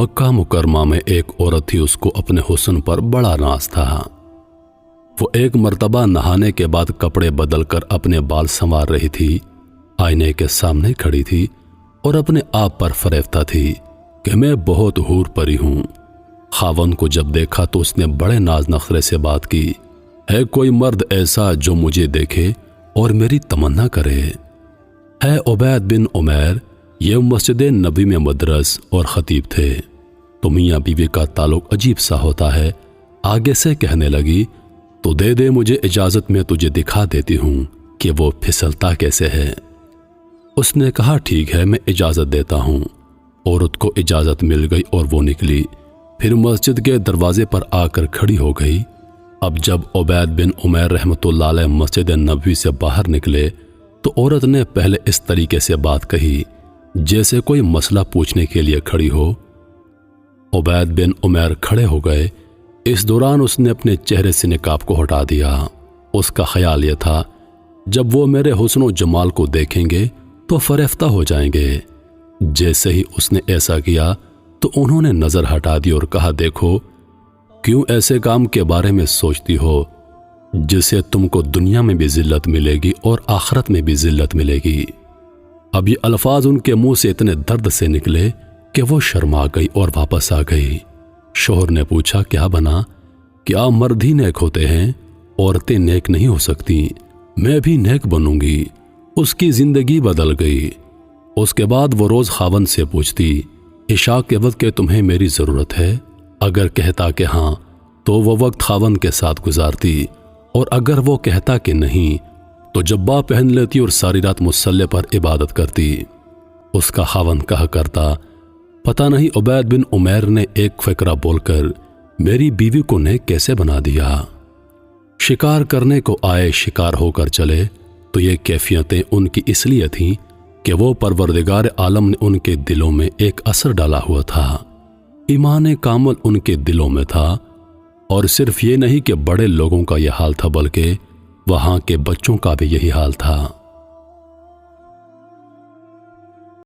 مکہ مکرمہ میں ایک عورت تھی، اس کو اپنے حسن پر بڑا ناز تھا۔ وہ ایک مرتبہ نہانے کے بعد کپڑے بدل کر اپنے بال سنوار رہی تھی، آئینے کے سامنے کھڑی تھی اور اپنے آپ پر فریفتہ تھی کہ میں بہت حور پری ہوں۔ خاوند کو جب دیکھا تو اس نے بڑے ناز نخرے سے بات کی، ہے کوئی مرد ایسا جو مجھے دیکھے اور میری تمنا کرے؟ ہے عبید بن عمیر، یہ مسجد نبی میں مدرس اور خطیب تھے، تو میاں بیوی کا تعلق عجیب سا ہوتا ہے۔ آگے سے کہنے لگی، تو دے دے مجھے اجازت، میں تجھے دکھا دیتی ہوں کہ وہ پھسلتا کیسے ہے۔ اس نے کہا ٹھیک ہے، میں اجازت دیتا ہوں۔ عورت کو اجازت مل گئی اور وہ نکلی، پھر مسجد کے دروازے پر آ کر کھڑی ہو گئی۔ اب جب عبید بن عمیر رحمۃ اللہ علیہ مسجد نبوی سے باہر نکلے تو عورت نے پہلے اس طریقے سے بات کہی جیسے کوئی مسئلہ پوچھنے کے لیے کھڑی ہو۔ عبید بن عمیر کھڑے ہو گئے۔ اس دوران اس نے اپنے چہرے سے نقاب کو ہٹا دیا۔ اس کا خیال یہ تھا جب وہ میرے حسن و جمال کو دیکھیں گے تو فریفتہ ہو جائیں گے۔ جیسے ہی اس نے ایسا کیا تو انہوں نے نظر ہٹا دی اور کہا، دیکھو کیوں ایسے کام کے بارے میں سوچتی ہو جسے تم کو دنیا میں بھی ذلت ملے گی اور آخرت میں بھی ذلت ملے گی۔ اب یہ الفاظ ان کے منہ سے اتنے درد سے نکلے کہ وہ شرما گئی اور واپس آ گئی۔ شوہر نے پوچھا، کیا بنا؟ کیا مرد ہی نیک ہوتے ہیں؟ عورتیں نیک نہیں ہو سکتی؟ میں بھی نیک بنوں گی۔ اس کی زندگی بدل گئی۔ اس کے بعد وہ روز خاوند سے پوچھتی، عشاء کے وقت کہ تمہیں میری ضرورت ہے؟ اگر کہتا کہ ہاں تو وہ وقت خاوند کے ساتھ گزارتی، اور اگر وہ کہتا کہ نہیں تو جبہ پہن لیتی اور ساری رات مصلی پر عبادت کرتی۔ اس کا خاوند کہا کرتا، پتہ نہیں عبید بن عمیر نے ایک فقرہ بول کر میری بیوی کو نیک کیسے بنا دیا۔ شکار کرنے کو آئے شکار ہو کر چلے، تو یہ کیفیتیں ان کی اس لیے تھیں کہ وہ پروردگار عالم نے ان کے دلوں میں ایک اثر ڈالا ہوا تھا۔ ایمان کامل ان کے دلوں میں تھا، اور صرف یہ نہیں کہ بڑے لوگوں کا یہ حال تھا بلکہ وہاں کے بچوں کا بھی یہی حال تھا۔